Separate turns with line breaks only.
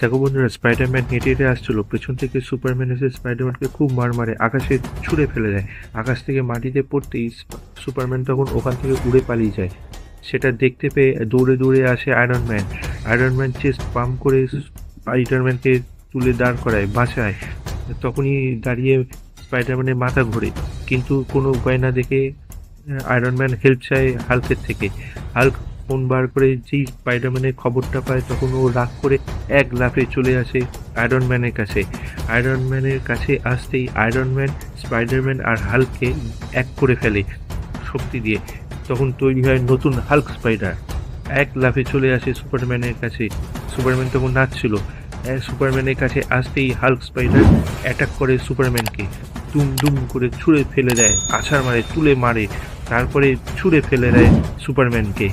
দেখো বন্ধুরা, স্পাইডারম্যান হেঁটে হেঁটে আসছিল, পেছন থেকে সুপারম্যান এসে স্পাইডারম্যানকে খুব মার মারে, আকাশে ছুঁড়ে ফেলে দেয়। আকাশ থেকে মাটিতে পড়তেই সুপারম্যান তখন ওখান থেকে উড়ে পালিয়ে যায়। সেটা দেখতে পেয়ে দৌড়ে দৌড়ে আসে iron man. Iron man chest pump করে স্পাইডারম্যানকে তুলে দাঁড় করায়, বাঁচায়। তখনই দাঁড়িয়ে স্পাইডারম্যানের মাথা ঘোরে, কিন্তু কোনো উপায় না দেখে আয়রন ম্যান হেল্প চায় হাল্কের থেকে। হাল্ক ফোন বার করে যেই স্পাইডারম্যানের খবরটা পায়, তখন ও রাগ করে এক লাফে চলে আসে আয়রন ম্যানের কাছে। আয়রন ম্যানের কাছে আসতেই আয়রন ম্যান স্পাইডারম্যান আর হাল্ককে এক করে ফেলে শক্তি দিয়ে। তখন তৈরি হয় নতুন হাল্ক স্পাইডার। এক লাফে চলে আসে সুপারম্যানের কাছে। সুপারম্যান তখন নাচছিল। সুপারম্যানের কাছে আসতেই হাল্ক স্পাইডার অ্যাটাক করে সুপারম্যানকে, দুম দুম করে ছুঁড়ে ফেলে দেয়, আছাড় মারে, তুলে মারে, তারপরে ছুঁড়ে ফেলে দেয় সুপারম্যানকে।